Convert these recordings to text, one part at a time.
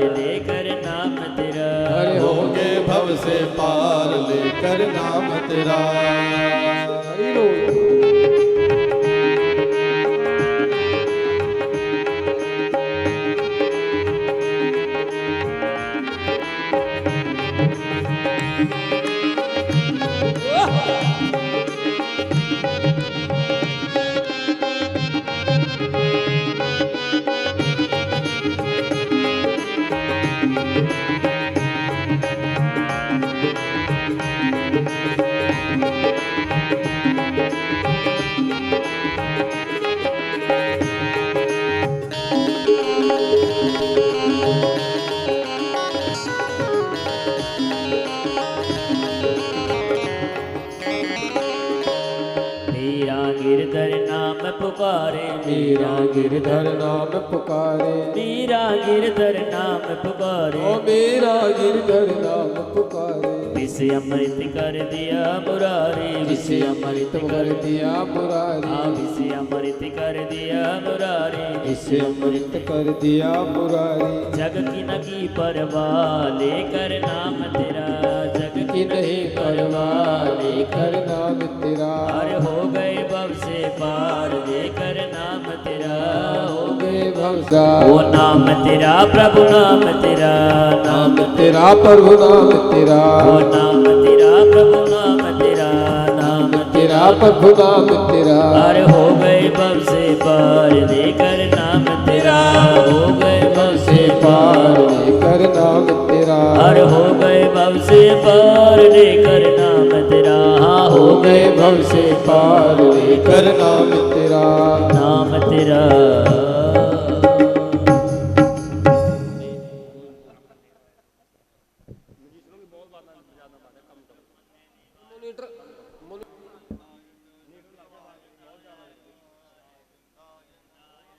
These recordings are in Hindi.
पार लेकर नाम तेरा। अरे हो गए भव से पार लेकर नाम तेरा। हरि बोल। गिरधर नाम पुकारे, मीरा गिरधर नाम पुकारे, मीरा गिरधर नाम पुकारे, ओ मीरा गिरधर नाम पुकारे। विषय अमृत कर दिया मुरारी, विषय अमृत कर दिया मुरारी, विषय अमृत कर दिया मुरारी, विषय अमृत कर दिया मुरारी। जग की नगी परवाह लेकर नाम तेरा, जग की नहीं परवाह लेकर नाम तेरा। अरे हो गए भव से पार लेकर नाम तेरा, हो गए भव से। वो नाम तेरा प्रभु नाम तेरा, नाम तेरा प्रभु नाम तेरा, वो नाम तेरा प्रभु नाम तेरा, नाम तेरा प्रभु नाम तेरा। अरे हो गए भव से पार लेकर नाम तेरा, हो गए भव से पार लेकर नाम तेरा। अरे हो गए भव से पार लेकर नाम तेरा, हाँ हो गए भव से पार लेकर नाम तेरा, नाम तेरा।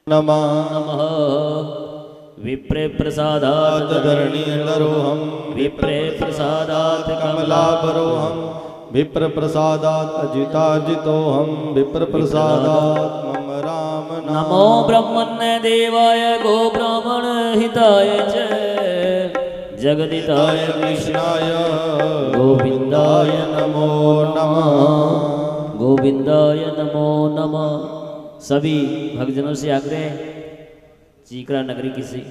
नमः विप्रे प्रसादात् धरणीधरोऽहं, विप्रे प्रसादात् कमलापरोऽहं, विप्र प्रसादात् अजिताजितोऽहं, विप्र प्रसादात् मम राम नाम। नमो ब्रह्मण्य देवाय गो ब्राह्मण हिताय च जगदिताय कृष्णाय गोविंदाय नमो नमः। गोविंदाय नमो नमः। सभी भक्तजनों से आग्रह, चीकरा नगरी किसी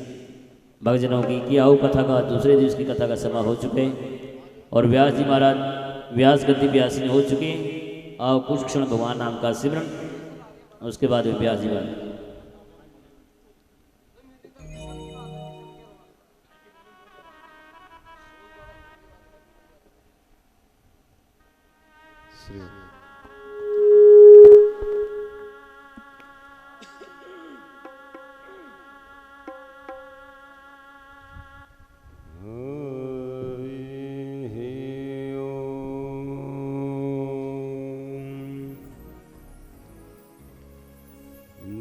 भक्तजनों की कि आओ कथा का दूसरे दिवस की कथा का समय हो चुके और व्यास जी महाराज व्यास गति व्यासी हो चुके। आओ कुछ क्षण भगवान नाम का सिमरन, उसके बाद में व्यास जी महाराज।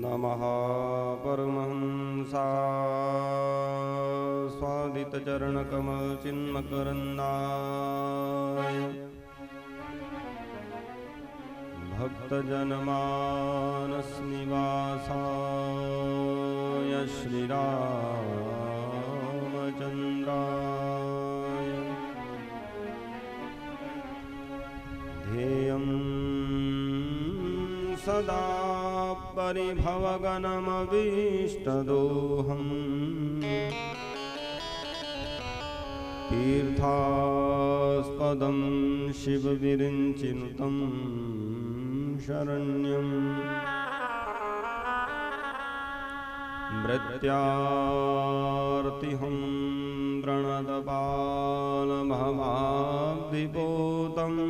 नमः परमहंसा स्वादितचरणकमल चिन्मकरन्दाय भक्तजनमानसनिवासाय श्रीरामचन्द्राय ध्येयं सदा परिभवगणमभीष्टदोहम् तीर्थास्पदं शिवविरिञ्चिनुतं शरण्यम् मृत्यार्तिहं प्रणतपालमहमाब्धिपोतम्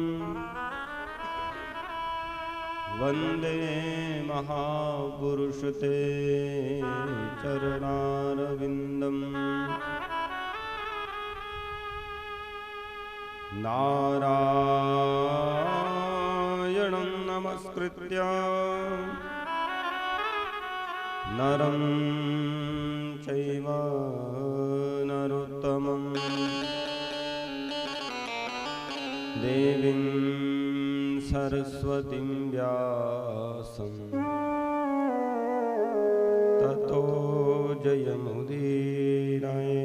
वन्दे महापुरुष ते चरणारविन्दम् नारायणं नमस्कृत्य नरं चैव नरोत्तमं देवीं सरस्वतीं व्यासं ततो जयमुदीरये।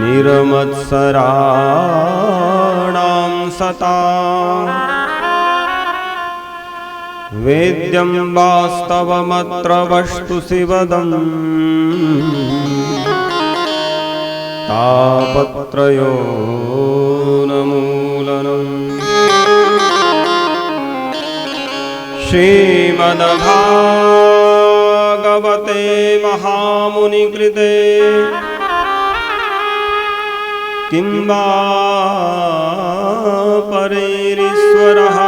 निरमत्सराणां सता वेद्यं वास्तवमत्र वस्तु शिवदम् तापत्रयोन्मूलनम् श्रीमद्भागवते महामुनिकृते किं वा परैरीश्वरः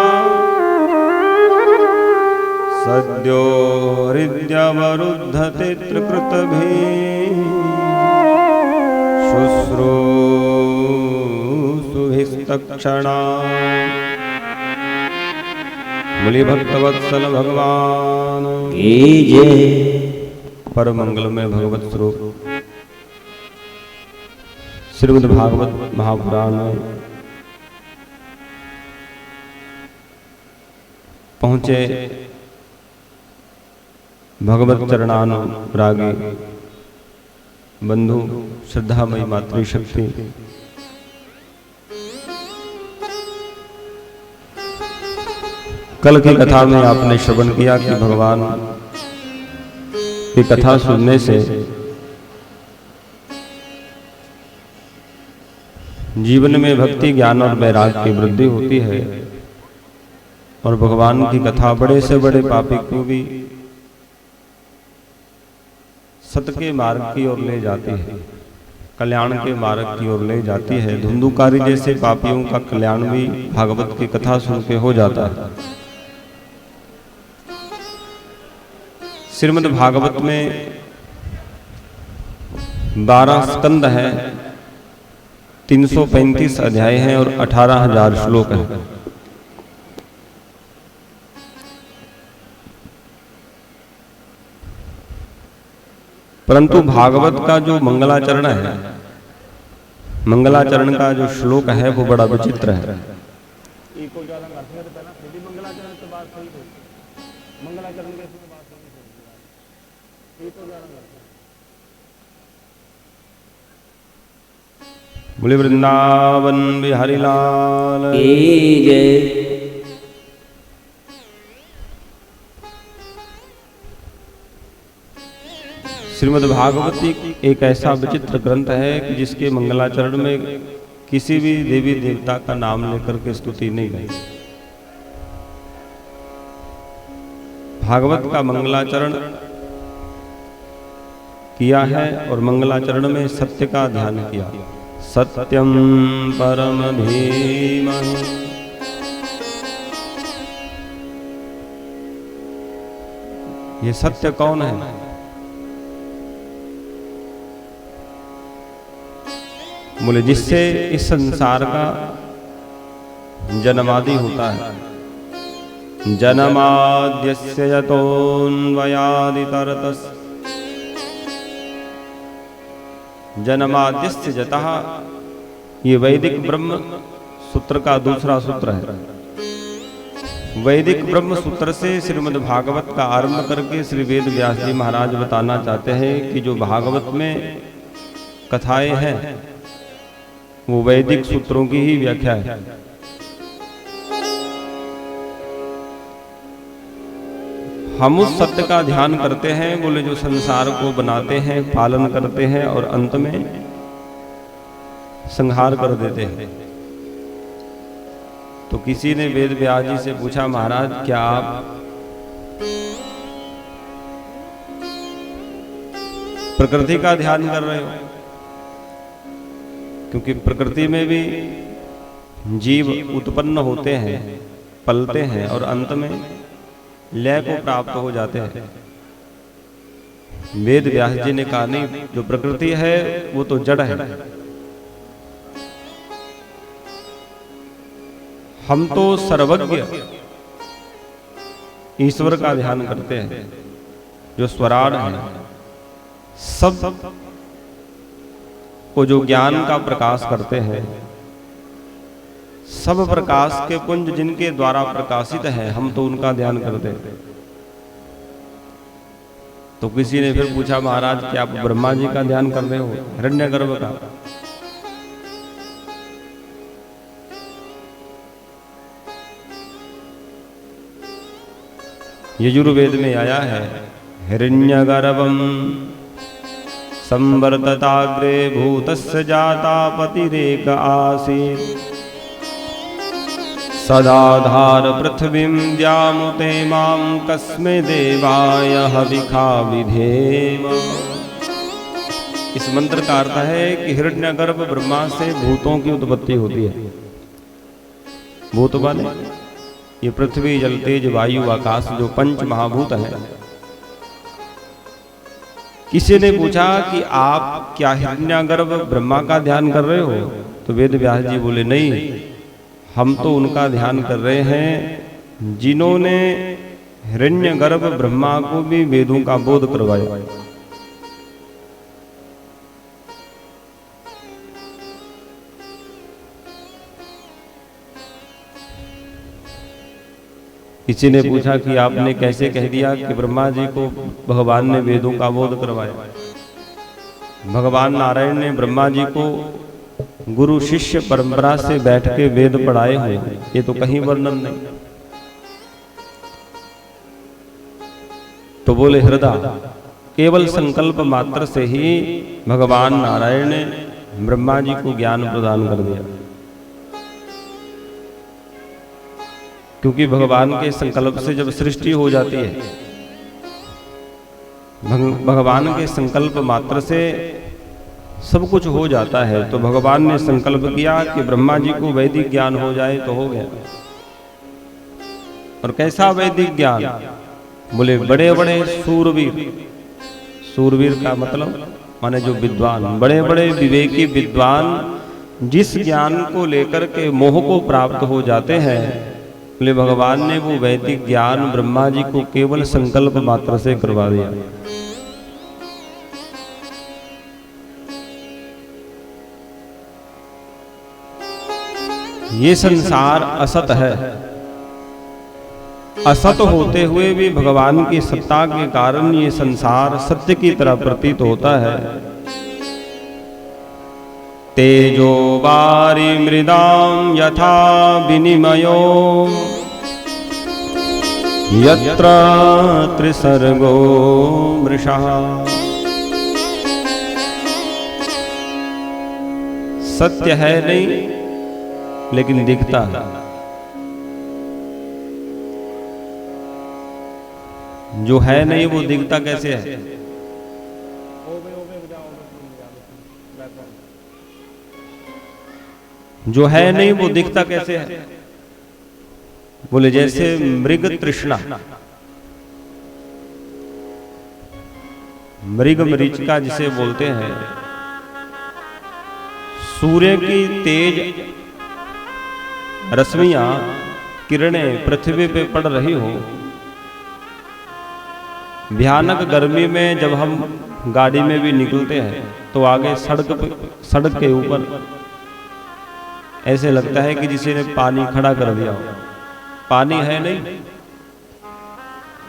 सद्यो हृद्यवरुद्धते त्रिकृतभिः शुश्रूषुभिस्तक्षणात् बोलिए भक्तवत्सल भगवान की जय। परम मंगलमय भगवत स्वरूप श्रीमद् भागवत महापुराण में पहुंचे भगवत चरणानुरागी बंधु श्रद्धामयी मातृशक्ति कल की कथा में आपने श्रवण किया कि भगवान की कथा सुनने से जीवन में भक्ति ज्ञान और वैराग्य की वृद्धि होती है और भगवान की कथा बड़े से बड़े पापी को भी सत्य के मार्ग की ओर ले जाती है, कल्याण के मार्ग की ओर ले जाती है। धुंधुकारी जैसे पापियों का कल्याण भी भागवत की कथा सुन के हो जाता है। श्रीमद् भागवत में 12 स्कंद है, 335 अध्याय हैं और 18,000 श्लोक हैं। परंतु भागवत का जो मंगलाचरण है, मंगलाचरण का जो श्लोक है वो बड़ा विचित्र है। बोले वृंदावन बिहारी लाल की जय। श्रीमद् भागवत एक ऐसा विचित्र ग्रंथ है कि जिसके मंगलाचरण में किसी भी देवी देवता का नाम लेकर के स्तुति नहीं गई। भागवत का मंगलाचरण किया है और मंगलाचरण में सत्य का ध्यान किया। सत्यम परम धीमहि ये सत्य कौन है? बोले जिससे इस संसार का जन्मादि होता है। जन्माद्यस्य यतोऽन्वयादितरतस् जन्माद्यस्य जतः, ये वैदिक ब्रह्म सूत्र का दूसरा सूत्र है। वैदिक ब्रह्म सूत्र से श्रीमद् भागवत का आरंभ करके श्री वेद व्यास जी महाराज बताना चाहते हैं कि जो भागवत में कथाएं हैं वो वैदिक सूत्रों की ही व्याख्या है। हम उस सत्य का ध्यान करते हैं, बोले जो संसार को बनाते हैं, पालन करते हैं और अंत में संहार कर देते हैं। तो किसी ने वेद व्यास जी से पूछा, महाराज क्या आप प्रकृति का ध्यान कर रहे हो? क्योंकि प्रकृति में भी जीव उत्पन्न होते हैं, पलते हैं और अंत में लय को प्राप्त हो जाते हैं। वेद व्यास जी ने कहा नहीं, जो प्रकृति है वो तो जड़ है। हम तो सर्वज्ञ ईश्वर का ध्यान करते हैं, जो स्वराट है, सब को जो ज्ञान का प्रकाश करते हैं, सब प्रकाश के पुंज जिनके द्वारा प्रकाशित है, हम तो उनका ध्यान करते हैं। तो किसी ने फिर पूछा, महाराज क्या आप ब्रह्मा जी का ध्यान कर रहे हो? हिरण्यगर्भ का? यजुर्वेद में आया है, हिरण्यगर्भं संवर्तताग्रे भूतस्य जाता पतिरेक आसीत् सदाधार पृथ्वीं द्यामुते मां कस्मै देवाय हविखा विधेम। इस मंत्र का अर्थ है कि हिरण्यगर्भ ब्रह्मा से भूतों की उत्पत्ति होती है। भूत माने ये पृथ्वी, जल, तेज, वायु, आकाश, जो पंच महाभूत हैं। किसी ने पूछा कि आप क्या हिरण्यगर्भ ब्रह्मा का ध्यान कर रहे हो? तो वेद व्यास जी बोले, नहीं, हम तो उनका ध्यान कर रहे हैं जिन्होंने हिरण्यगर्भ ब्रह्मा को भी वेदों का बोध करवाया। किसी ने पूछा कि आपने कैसे कह दिया कि ब्रह्मा जी को भगवान ने वेदों का बोध करवाया? भगवान नारायण ने ब्रह्मा जी को गुरु शिष्य परंपरा से बैठ के वेद पढ़ाए हुए, ये तो कहीं वर्णन नहीं। तो बोले, हृदय केवल संकल्प मात्र से ही भगवान नारायण ने ब्रह्मा जी को ज्ञान प्रदान कर दिया, क्योंकि भगवान के संकल्प से जब सृष्टि हो जाती है, भगवान के संकल्प मात्र से सब कुछ हो जाता है। तो भगवान ने संकल्प किया कि ब्रह्मा जी को वैदिक ज्ञान हो जाए तो हो गया। और कैसा वैदिक ज्ञान? बोले, बड़े बड़े सूरवीर। सूरवीर का मतलब माने जो विद्वान, बड़े बड़े विवेकी विद्वान जिस ज्ञान को लेकर के मोह को प्राप्त हो जाते हैं, बोले भगवान ने वो वैदिक ज्ञान ब्रह्मा जी को केवल संकल्प मात्र से करवा दिया। ये संसार असत है। असत होते हुए भी भगवान की सत्ता के कारण ये संसार सत्य की तरह प्रतीत होता है। तेजो वारि मृदां यथा विनिमयो यत्र त्रिसर्गो मृषा। सत्य है नहीं, लेकिन दिखता है। जो है नहीं वो दिखता कैसे है? जो है नहीं वो दिखता कैसे है? बोले जैसे मृग तृष्णा, मृग मरीचिका जिसे बोलते हैं, सूर्य की तेज रश्मियां किरणें पृथ्वी पे पड़ रही हो, भयानक गर्मी में जब हम गाड़ी में भी निकलते हैं तो आगे सड़क के ऊपर ऐसे लगता है कि जिसे ने पानी खड़ा कर दिया हो। पानी है नहीं,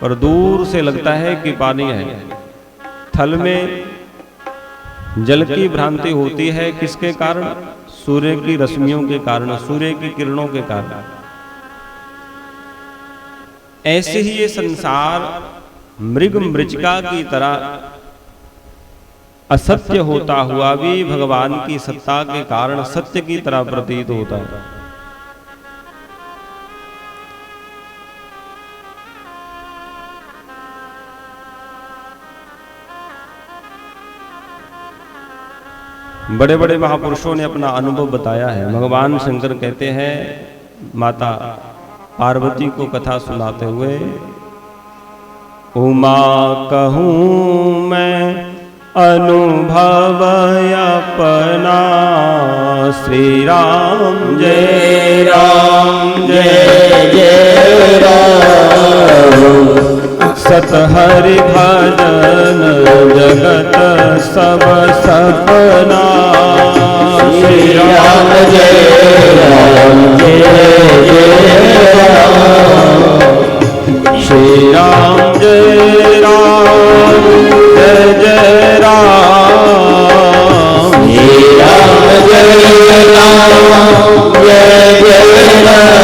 पर दूर से लगता है कि पानी है। थल में जल की भ्रांति होती है, किसके कारण? सूर्य की रश्मियों के कारण, सूर्य की किरणों के कारण। ऐसे ही ये संसार मृग मृचिका की तरह असत्य होता हुआ भी भगवान की सत्ता के कारण सत्य की तरह प्रतीत होता है। बड़े बड़े महापुरुषों ने अपना अनुभव बताया है। भगवान शंकर कहते हैं माता पार्वती को कथा सुनाते हुए, उमा कहूँ मैं अनुभव अपना, श्री राम जय राम जय जय राम, सत हरि भजन जगत सब सपना, श्री राम जय राम जय जय राम, श्री राम जय राम जय जय राम, श्री राम जय राम जय जय राम,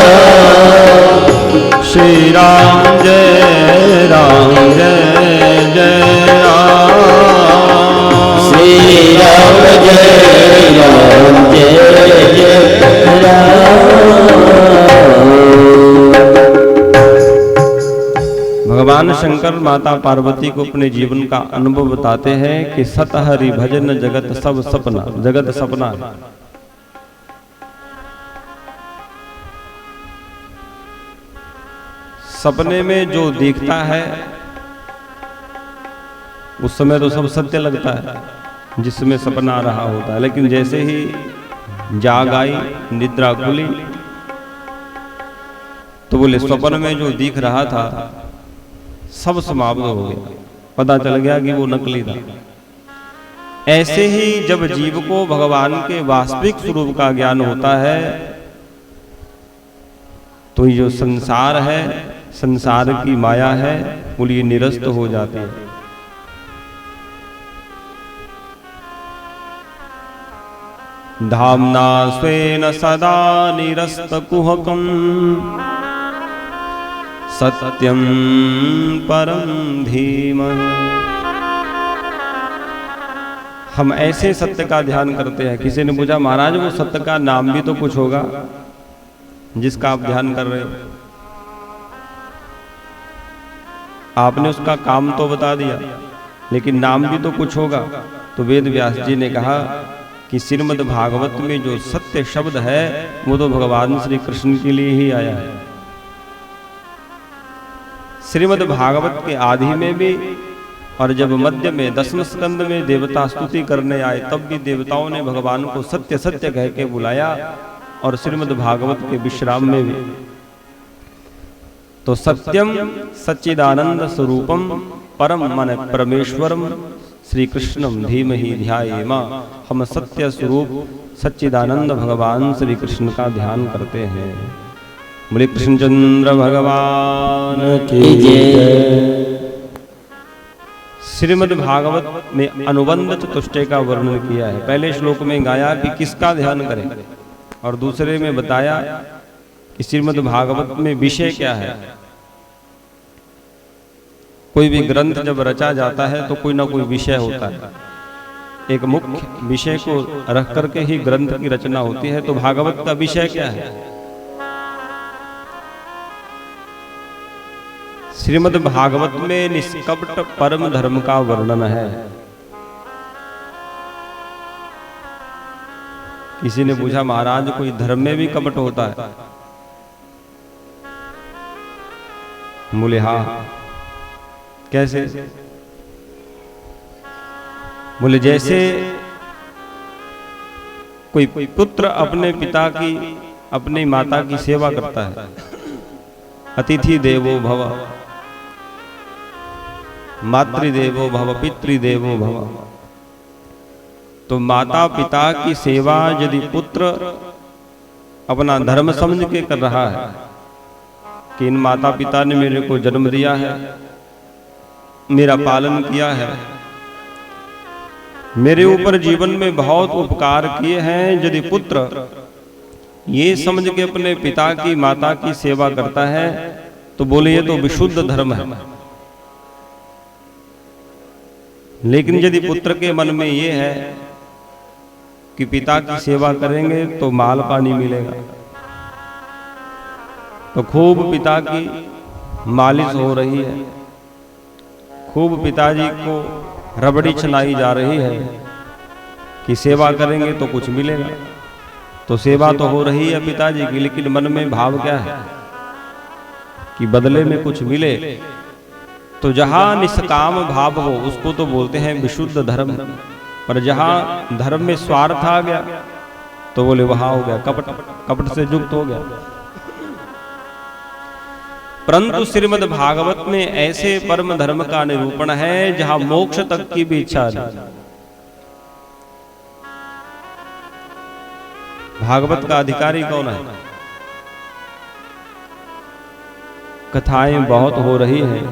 श्री राम जय शंकर माता पार्वती को अपने जीवन का अनुभव बताते हैं कि सत हरि भजन जगत सब सपना, जगत सपना है। सपने में जो दिखता है उस समय तो सब सत्य लगता है जिसमें सपना आ रहा होता है, लेकिन जैसे ही जाग आई, निद्रा खुली, तो बोले स्वप्न में जो दिख रहा था सब समाप्त हो गया, पता चल गया कि वो नकली था। ऐसे ही जब जीव को भगवान के वास्तविक स्वरूप का ज्ञान होता है तो ये जो संसार है, संसार की माया है, वो ये निरस्त हो जाती है। धाम्ना स्वेन सदा निरस्तकुहकम् सत्यं परम धीमहि। हम ऐसे सत्य का ध्यान करते हैं। किसी ने पूछा महाराज वो सत्य का नाम भी तो कुछ होगा जिसका आप ध्यान कर रहे हो। आपने उसका काम तो बता दिया, लेकिन नाम भी तो कुछ होगा। तो वेद व्यास जी ने कहा कि श्रीमद् भागवत में जो सत्य शब्द है वो तो भगवान श्री कृष्ण के लिए ही आया है। श्रीमद् भागवत के आदि में भी और जब मध्य में 10वें स्कंद में देवता स्तुति करने आए तब भी देवताओं ने भगवान को सत्य सत्य कह के बुलाया, और श्रीमद् भागवत के विश्राम में भी। तो सत्यम सच्चिदानंद स्वरूपम परम मन परमेश्वरम श्री कृष्णम धीमहि ध्यायेम। हम सत्य स्वरूप सच्चिदानंद भगवान श्री कृष्ण का ध्यान करते हैं। बोले कृष्णचंद्र भगवान की जय। श्रीमद् भागवत में अनुबंध चतुष्टय का वर्णन किया है। पहले श्लोक में गाया कि किसका ध्यान करें, और दूसरे में बताया कि श्रीमद् भागवत में विषय क्या है। कोई भी ग्रंथ जब रचा जाता है तो कोई ना कोई विषय होता है, एक मुख्य विषय को रख करके ही ग्रंथ की रचना होती है। तो भागवत का विषय क्या है? श्रीमद् भागवत में निष्कपट परम धर्म का वर्णन है। किसी ने पूछा महाराज कोई धर्म में भी कपट होता है? बोले हाँ। कैसे? बोले जैसे कोई पुत्र अपने पिता की, अपनी माता की सेवा करता है। अतिथि देवो भव, मातृदेवो भव, पितृदेवो भव। तो माता पिता की सेवा यदि पुत्र अपना धर्म समझ के कर रहा है कि इन माता पिता ने मेरे को जन्म दिया है, मेरा पालन किया है, मेरे ऊपर जीवन में बहुत उपकार किए हैं, यदि पुत्र ये समझ के अपने पिता की माता की सेवा करता है तो बोले ये तो विशुद्ध धर्म है। लेकिन यदि पुत्र के मन में ये है कि पिता की सेवा करेंगे तो माल पानी मिलेगा, तो खूब पिता की मालिश हो रही है, खूब पिताजी को रबड़ी छनाई जा रही है कि सेवा करेंगे तो कुछ मिलेगा। तो सेवा तो हो रही है पिताजी की, लेकिन मन में भाव क्या है कि बदले में कुछ मिले। तो जहां निष्काम भाव हो उसको तो बोलते हैं विशुद्ध धर्म, पर जहां धर्म में स्वार्थ आ गया तो बोले वहां हो गया कपट, कपट से युक्त हो गया। परंतु श्रीमद् भागवत में ऐसे परम धर्म का निरूपण है जहां मोक्ष तक की भी इच्छा नहीं। भागवत का अधिकारी कौन है? कथाएं बहुत हो रही हैं,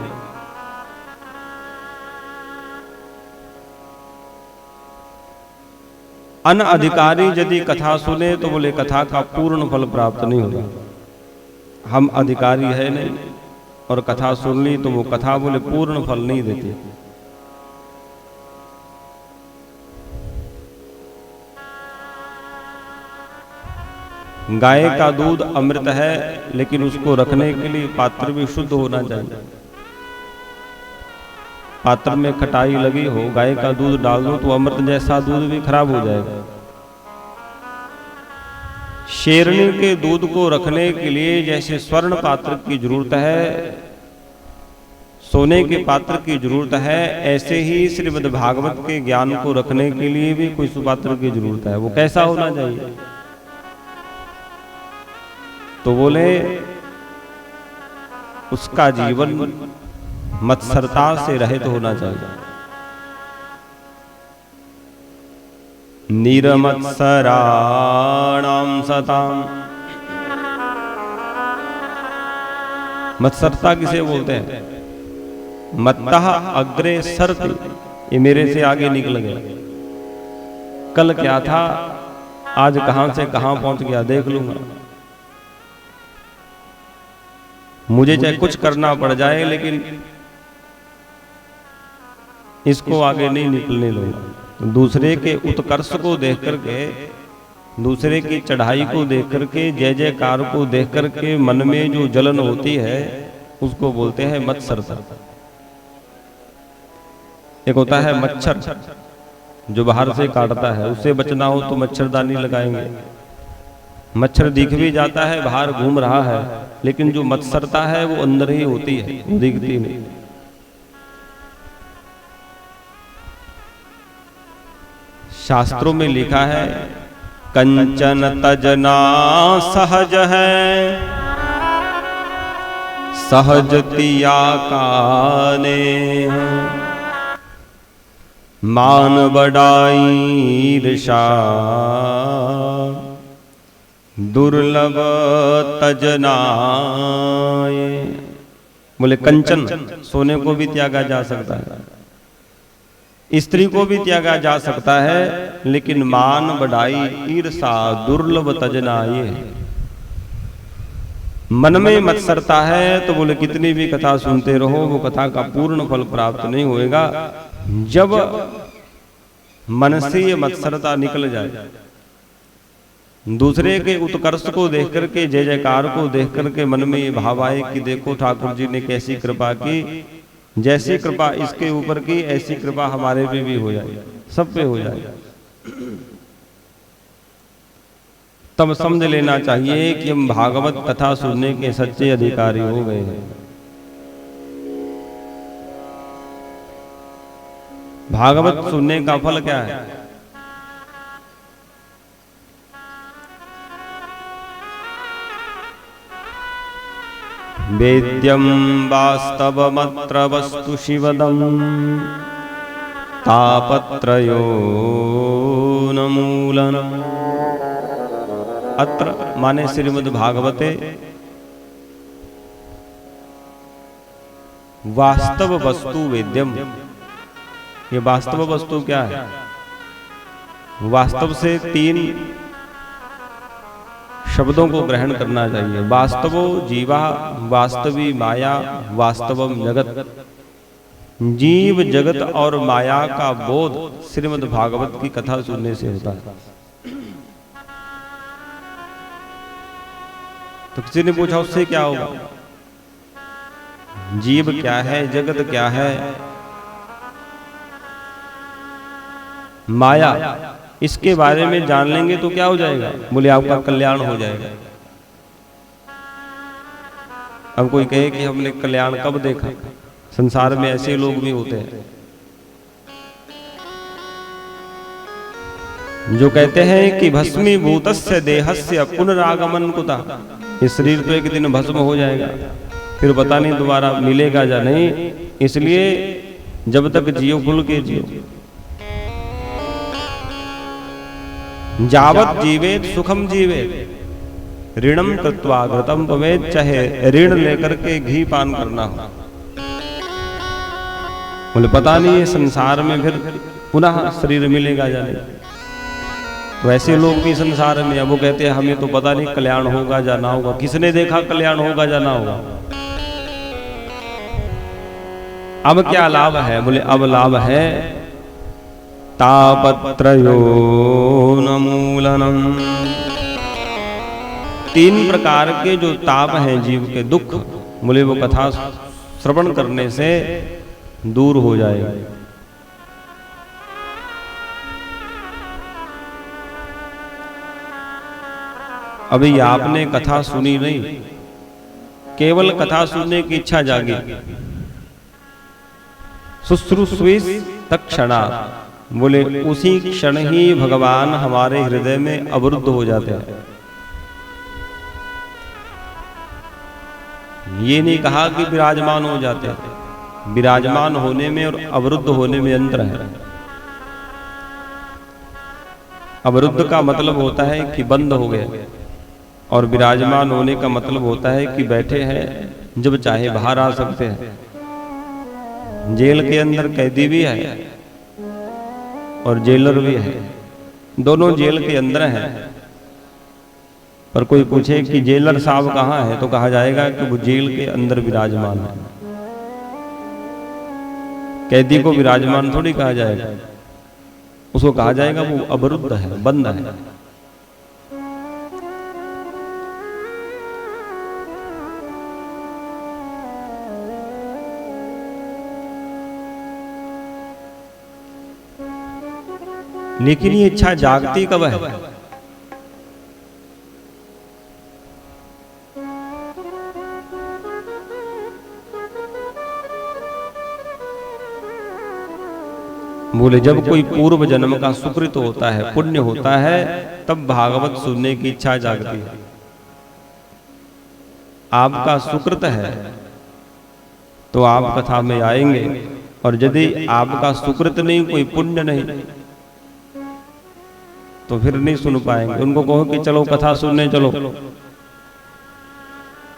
अनअधिकारी यदि कथा सुने तो बोले कथा का पूर्ण फल प्राप्त नहीं होगा। हम अधिकारी है नहीं और कथा सुन ली तो वो कथा बोले पूर्ण फल नहीं देती। गाय का दूध अमृत है, लेकिन उसको रखने के लिए पात्र भी शुद्ध होना चाहिए। पात्र में खटाई लगी हो, गाय का दूध डाल दो तो अमृत जैसा दूध भी खराब हो जाएगा। शेरनी के दूध को रखने के लिए जैसे स्वर्ण पात्र की जरूरत है, सोने के पात्र की जरूरत है, ऐसे ही श्रीमद् भागवत के ज्ञान को रखने के लिए भी कोई सुपात्र की जरूरत है। वो कैसा होना चाहिए? तो बोले उसका जीवन मत्सरता से रहित होना चाहिए। निरमत्सराणां सताम। मत्सरता किसे बोलते हैं? मत्तः अग्रे सरति, ये मेरे से आगे निकल गया। कल क्या था, आज कहां से कहां पहुंच गया देख लूंगा। मुझे चाहे कुछ करना पड़ जाए लेकिन इसको आगे नहीं निकलने दूंगा। तो दूसरे के उत्कर्ष को देख करके, दूसरे की चढ़ाई को देख करके, जय जयकार को देख करके मन में जो जलन होती है उसको बोलते हैं मत्सरता। एक होता है मच्छर जो बाहर से काटता है, उससे बचना हो तो मच्छरदानी लगाएंगे। मच्छर दिख भी जाता है बाहर घूम रहा है, लेकिन जो मत्सरता है वो अंदर ही होती है, वो दिखती नहीं। शास्त्रों में लिखा है कंचन तजना सहज है, सहज तिया काने, मान बड़ाई ईर्षा दुर्लभ तजनाए। बोले कंचन सोने को भी त्यागा जा सकता है, स्त्री को भी त्यागा जा सकता है, लेकिन मान बढ़ाई ईर्षा दुर्लभ तजनाए। मन में मत्सरता है तो बोले कितनी भी कथा सुनते रहो, वो कथा का पूर्ण फल प्राप्त नहीं होएगा। जब मन से ये मत्सरता निकल जाए, दूसरे के उत्कर्ष को देख करके, जय जयकार को देख करके मन में ये भाव आए कि देखो ठाकुर जी ने कैसी कृपा की, जैसी कृपा इसके ऊपर की ऐसी कृपा हमारे पे भी हो जाए, सब पे हो जाए। तब समझ लेना चाहिए कि हम भागवत कथा सुनने के सच्चे अधिकारी हो गए हैं। भागवत सुनने का फल क्या है? वेद्यं वास्तवमत्र वस्तु शिवदं तापत्रयो न मूलनम्। अत्र माने श्रीमद् भागवते वास्तव वस्तु वेद्यम। ये वास्तव वस्तु क्या है? वास्तव से 3 शब्दों को ग्रहण करना चाहिए। वास्तवो जीवा, वास्तवी माया, वास्तवम जगत। जीव जगत और माया का बोध श्रीमद् भागवत की कथा सुनने से होता है। तो किसी ने पूछा उससे क्या होगा? जीव क्या है, जगत क्या है, माया, इसके बारे में जान लेंगे तो क्या हो जाएगा? बोले आपका कल्याण हो जाएगा। अब कोई कहे कि हमने कल्याण कब देखा? संसार में ऐसे लोग भी होते हैं जो कहते हैं कि भस्मीभूतस्य देहस्य पुनरागमन कुतः। ये शरीर तो एक दिन भस्म हो जाएगा, फिर पता नहीं दोबारा मिलेगा या नहीं, इसलिए जब तक जियो खुल के जियो। जावत जीवेत सुखम जीवेत ऋणम कृत्वा घृतम पवेत। चाहे ऋण लेकर के घी पान करना हो। बोले पता नहीं है संसार में फिर पुनः शरीर मिलेगा या नहीं। तो ऐसे लोग भी संसार में, अब वो कहते हैं हमें तो पता नहीं कल्याण होगा या ना होगा। किसने देखा कल्याण होगा या ना होगा? अब क्या लाभ है? बोले अब लाभ है तापत्रयो न मूलनम्। 3 प्रकार के जो ताप हैं जीव के, दुख, बोले वो कथा श्रवण करने से दूर हो जाएगा। अभी आपने कथा सुनी नहीं, केवल कथा सुनने की इच्छा जागी, शुश्रूषुविस तत्क्षणा, बोले उसी क्षण ही भगवान हमारे हृदय में अवरुद्ध हो जाते हैं। ये नहीं कहा कि विराजमान हो जाते हैं, विराजमान होने में और अवरुद्ध होने में अंतर है। अवरुद्ध का मतलब होता है कि बंद हो गए, और विराजमान होने का मतलब होता है कि बैठे हैं, जब चाहे बाहर आ सकते हैं। जेल के अंदर कैदी भी है और जेलर भी है, दोनों जेल के अंदर हैं। पर कोई पूछे कि जेलर साहब कहाँ है, तो कहा जाएगा कि वो जेल के अंदर विराजमान है। कैदी को विराजमान थोड़ी कहा जाएगा, उसको कहा जाएगा वो अवरुद्ध है, बंद है। लेकिन ये इच्छा जागती कब है? बोले जब कोई पूर्व जन्म का सुकृत होता है, पुण्य होता है, तब भागवत सुनने की इच्छा जागती है। आपका सुकृत है तो आप कथा में आएंगे, और यदि आपका सुकृत नहीं, कोई पुण्य नहीं, तो फिर नहीं सुन पाएंगे। उनको कहो कि चलो कथा सुनने चलो,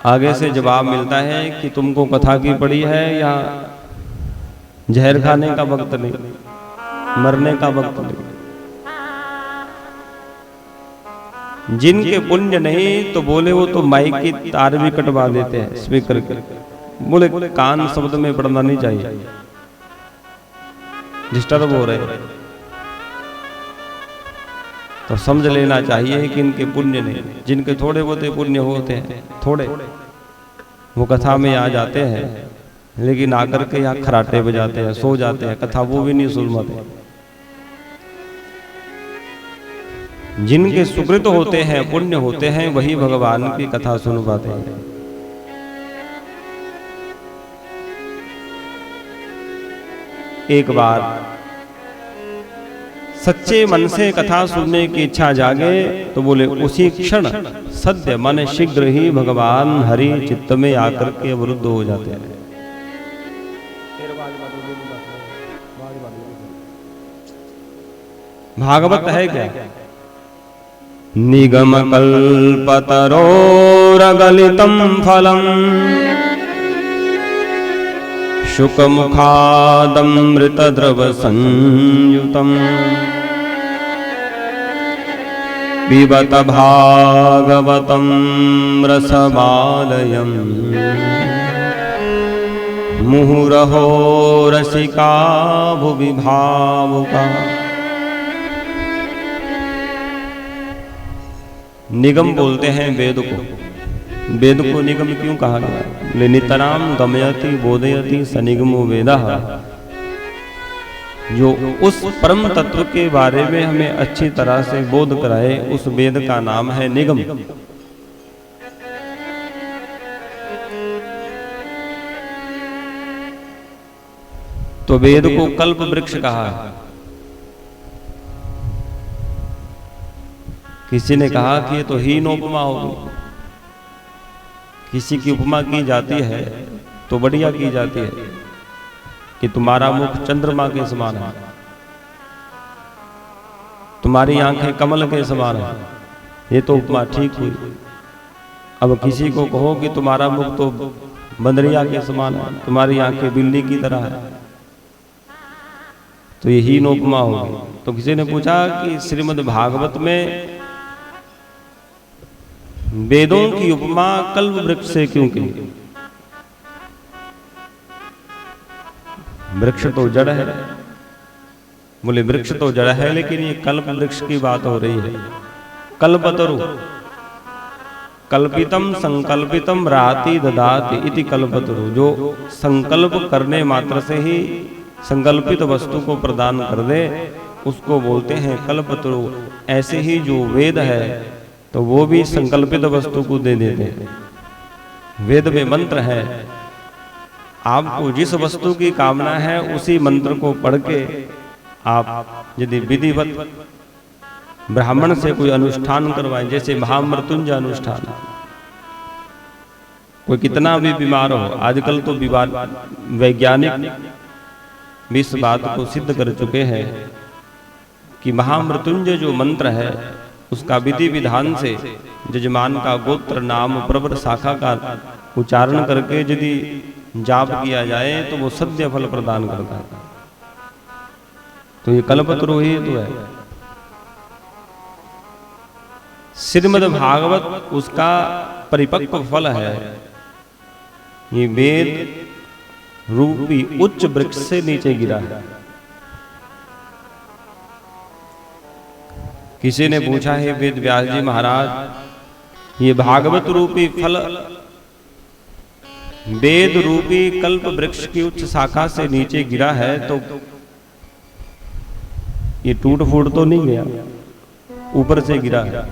आगे से जवाब मिलता है कि तुमको कथा की पड़ी है या जहर खाने का वक्त नहीं, मरने का वक्त नहीं। जिनके पुण्य नहीं, तो बोले वो तो माइक की तार भी कटवा देते हैं स्पीकर के। बोले कान शब्द में पड़ना नहीं चाहिए, डिस्टर्ब हो रहे। तो समझ लेना चाहिए कि इनके पुण्य नहीं। जिनके थोड़े बहुत पुण्य होते हैं, थोड़े, वो कथा में आ जाते हैं, लेकिन आकर के यहाँ खराटे बजाते हैं, सो जाते हैं, कथा वो भी नहीं सुन पाते। जिनके सुकृत होते हैं, पुण्य होते हैं, वही भगवान की कथा सुन पाते हैं। एक बार सच्चे मन से कथा सुनने की इच्छा जागे, तो बोले उसी क्षण सद्य मन शीघ्र ही भगवान हरि चित्त में आकर के अवरुद्ध हो जाते हैं। भागवत है क्या? निगम कल्पतरोरगलितं फलम् शुकमुखादमृतद्रव संयुतम् पिबत भागवतं रसमालयम् मुहुरहो रसिका भुवि भावुका। निगम बोलते हैं वेद को। वेद को निगम क्यों कहा गया? नितराम गमयति बोधयति सनिगमो वेदः। जो उस परम तत्व के बारे में हमें अच्छी तरह से बोध कराए, उस वेद का नाम है निगम। तो वेद को कल्प वृक्ष कहा है। किसी ने कहा कि ये तो हीन उपमा होगी। किसी की उपमा की जाती है तो बढ़िया की जाती है कि तुम्हारा मुख चंद्रमा के समान है, तुम्हारी आंखें कमल के समान है। ये तो उपमा ठीक हुई। अब किसी को कहो कि तुम्हारा मुख तो बंदरिया के समान है, तुम्हारी आंखें बिल्ली की तरह है, तो ये हीन उपमा होगी। तो किसी ने पूछा कि श्रीमद् भागवत में वेदों की उपमा कल्प वृक्ष से क्यों की? वृक्ष तो जड़ है। बोले वृक्ष तो जड़ है, लेकिन ये कल्प वृक्ष की बात हो रही है। कल्पतरु कल्पितम संकल्पितम राति ददाति इति कल्पतरु। जो संकल्प करने मात्र से ही संकल्पित वस्तु को प्रदान कर दे उसको बोलते हैं कल्पतरु। ऐसे ही जो वेद है तो वो भी संकल्पित वस्तु को दे देते हैं। वेद में मंत्र है, आपको जिस वस्तु की कामना है उसी मंत्र को पढ़ के आप यदि विधिवत ब्राह्मण से कोई अनुष्ठान करवाएं, जैसे महामृत्युंजय अनुष्ठान, कोई कितना भी बीमार हो, आजकल तो वैज्ञानिक भी इस बात को सिद्ध कर चुके हैं कि महामृत्युंजय जो मंत्र है उसका विधि विधान से जजमान का गोत्र नाम प्रवर शाखा का उच्चारण करके यदि जाप किया जाए तो वो सद्य फल प्रदान करता है। तो ये कल्पतरु ही तो है। श्रीमद् भागवत उसका परिपक्व फल है। ये वेद रूपी उच्च वृक्ष से नीचे गिरा है। किसी ने पूछा है वेद व्यास जी महाराज, ये भागवत रूपी फल वेद रूपी कल्प वृक्ष की उच्च शाखा से नीचे गिरा है तो ये टूट फूट तो नहीं गया, ऊपर से गिरा है।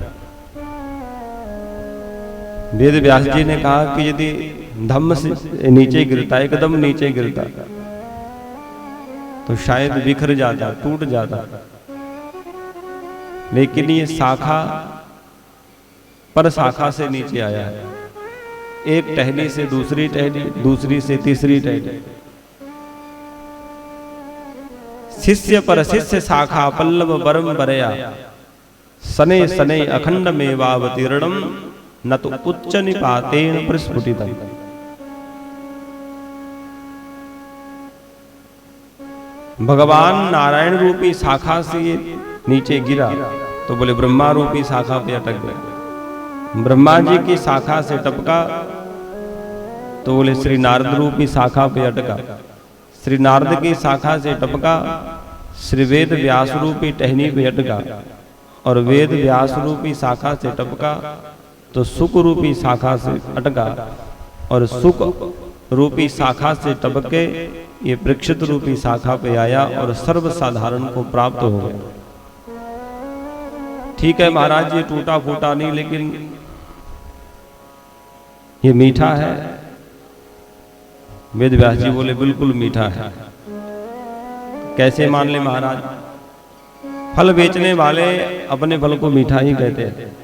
वेद व्यास जी ने कहा कि यदि धम्म से नीचे गिरता, एकदम नीचे गिरता तो शायद बिखर जाता, टूट जाता, लेकिन ये शाखा पर शाखा से नीचे आया है। एक टहनी से दूसरी टहनी, दूसरी से तीसरी टहनी, शिष्य पर शिष्य शाखा पल्लव परम परया, सने सने अखंड मेवावतीर्णम न तो उच्च निपातेन प्रस्फुटितम। भगवान नारायण रूपी शाखा से नीचे गिरा तो बोले ब्रह्मा रूपी शाखा पे अटक गए। ब्रह्मा जी की शाखा से टपका तो बोले श्री नारद रूपी शाखा पे अटका। श्री नारद की शाखा से टपका श्री वेद व्यास रूपी टहनी पे अटका, और वेद व्यास रूपी शाखा से टपका तो सुख रूपी शाखा से अटका, और सुख रूपी शाखा से टपके ये प्रेक्षित रूपी शाखा पे आया और सर्व साधारण को प्राप्त हो गया। ठीक है महाराज, ये टूटा फूटा नहीं, लेकिन ये मीठा है। वेद व्यास जी बोले बिल्कुल मीठा है। कैसे मान ले महाराज? फल बेचने वाले अपने फल को मीठा ही कहते हैं।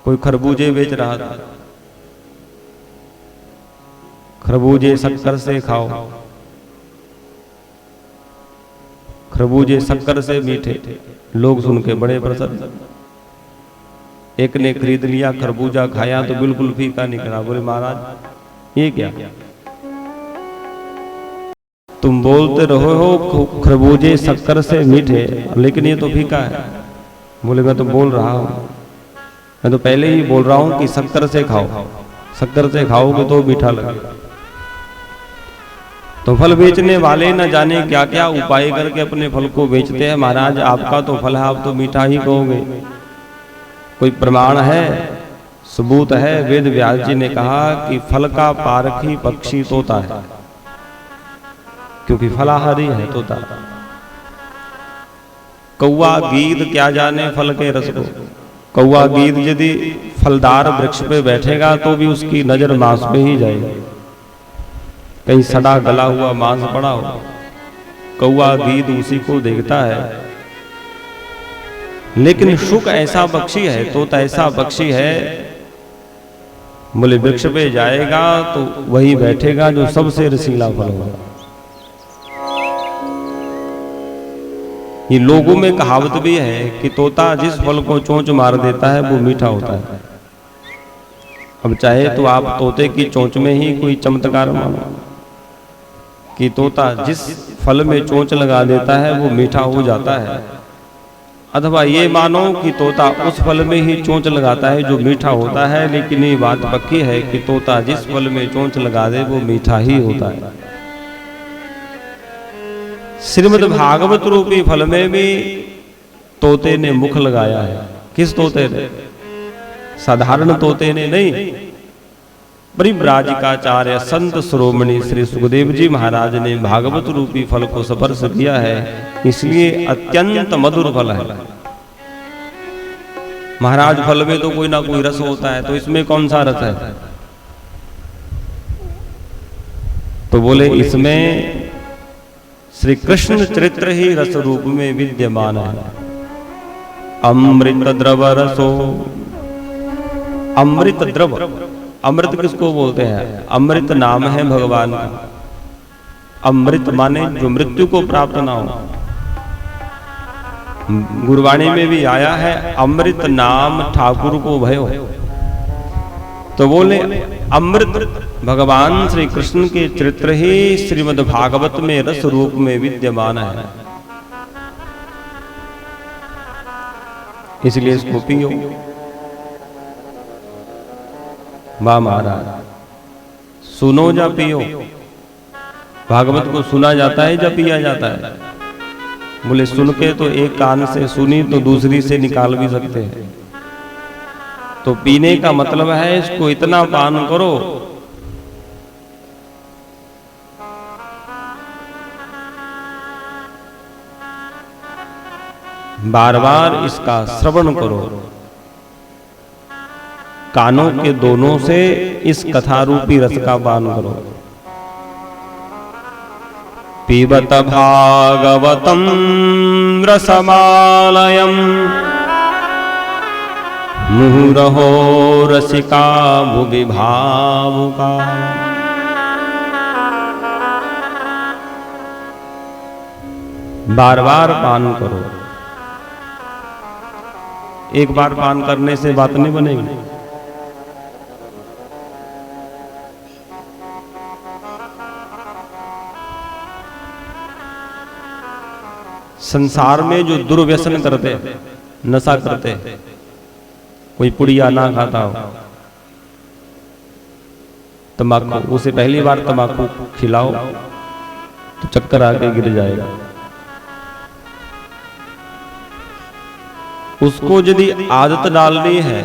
कोई खरबूजे बेच रहा था, खरबूजे शक्कर से खाओ, खरबूजे शक्कर से मीठे। लोग सुन के बड़े प्रसन्न। एक ने खरीद लिया, खरबूजा खाया तो बिल्कुल फीका निकला। बोले महाराज ये क्या, तुम बोलते रहो हो खरबूजे शक्कर से मीठे, लेकिन ये तो फीका है। बोले मैं तो बोल रहा हूं, मैं तो पहले ही बोल रहा हूं कि शक्कर से खाओ, शक्कर से खाओगे तो मीठा लगेगा। तो फल बेचने वाले न जाने क्या क्या उपाय करके अपने फल को बेचते हैं। महाराज आपका तो फल है, आप तो मीठा ही कहोगे। कोई प्रमाण है, सबूत है? वेद व्यास जी ने कहा कि फल का पारखी पक्षी तोता है, क्योंकि फलाहारी है तोता। कौवा गीद क्या जाने फल के रस को। कौवा गीद यदि फलदार वृक्ष पे बैठेगा तो भी उसकी नजर मांस पे ही जाएगी। कहीं सड़ा गला हुआ मांस पड़ा हो, कौवा गीद उसी को देखता है। लेकिन शुक ऐसा पक्षी है, तोता ऐसा पक्षी है, बोले वृक्ष पे जाएगा तो वही बैठेगा जो सबसे रसीला फल होगा। ये लोगों में कहावत भी है कि तोता जिस फल को चोंच मार देता है वो मीठा होता है। अब चाहे तो आप तोते की चोंच में ही कोई चमत्कार मानो कि तोता जिस फल में चोंच लगा देता है वो मीठा हो जाता है, अथवा ये मानो कि तोता उस फल में ही चोंच लगाता है जो मीठा होता है। लेकिन ये बात पक्की है कि तोता जिस फल में चोंच लगा दे वो मीठा ही होता है। श्रीमद् भागवत रूपी फल में भी तोते ने मुख लगाया है। किस तोते ने? साधारण तोते ने नहीं, परिव्राजकाचार्य संत शिरोमणि श्री सुखदेव जी महाराज ने भागवत रूपी फल को स्पर्श किया है, इसलिए अत्यंत मधुर फल है। महाराज फल में तो कोई ना कोई रस होता है, तो इसमें कौन सा रस है? तो बोले इसमें श्री कृष्ण चरित्र ही रस रूप में विद्यमान है। अमृत द्रव रसो, अमृत द्रव, अमृत किसको बोलते हैं? अमृत नाम है भगवान का। अमृत माने जो मृत्यु को प्राप्त ना हो। गुरबाणी में भी आया है, अमृत नाम ठाकुर को भयो। तो बोले अमृत भगवान श्री कृष्ण के चरित्र ही श्रीमद् भागवत में रस रूप में विद्यमान है, इसलिए इसको पियो। वाह महाराज, सुनो या पियो। भागवत को सुना जाता है या पिया जाता है? बोले सुन के तो एक कान से सुनी तो दूसरी से निकाल भी सकते हैं, तो पीने का मतलब है इसको इतना पान करो बार बार इसका श्रवण करो, कानों के दोनों से इस कथा रूपी रस का पान करो। पीबत भागवतम रसमालयम मुहुरहो रसिका भुवि भावुका। बार बार पान करो। एक बार पान करने से बात नहीं बनेगी। संसार में जो दुर्व्यसन करते, नशा करते, कोई पुड़िया ना खाता हो, तंबाकू, उसे पहली बार तंबाकू खिलाओ तो चक्कर आके गिर जाएगा। उसको यदि आदत डालनी है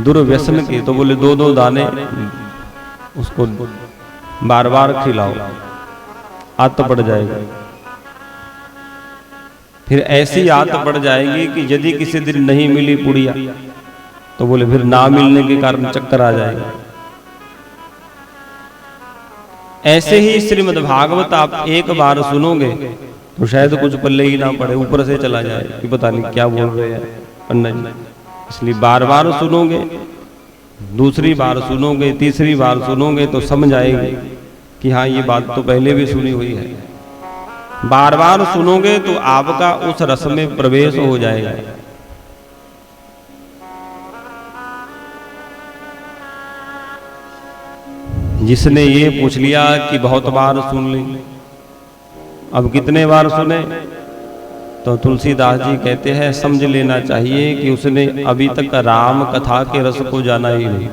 दुर्व्यसन की, तो बोले 2-2 दाने उसको बार बार खिलाओ, आदत पड़ जाएगी। फिर ऐसी आदत पड़ जाएगी कि यदि किसी दिन नहीं मिली पुड़िया, तो बोले फिर ना मिलने के कारण चक्कर आ जाएगा। ऐसे ही श्रीमद् भागवत आप एक बार सुनोगे तो शायद कुछ पल्ले ही ना पड़े, ऊपर से चला जाए कि पता नहीं क्या बोल रहे हैं पंडित जी। इसलिए बार बार सुनोगे, दूसरी बार सुनोगे, तीसरी बार सुनोगे तो समझ आएगी कि हाँ ये बात तो पहले भी सुनी हुई है। बार बार सुनोगे तो आपका उस रस में प्रवेश हो जाएगा। जिसने ये पूछ लिया कि बहुत बार सुन ली, अब कितने बार सुने, तो तुलसीदास जी कहते हैं समझ लेना चाहिए कि उसने अभी तक राम कथा के रस को जाना ही नहीं।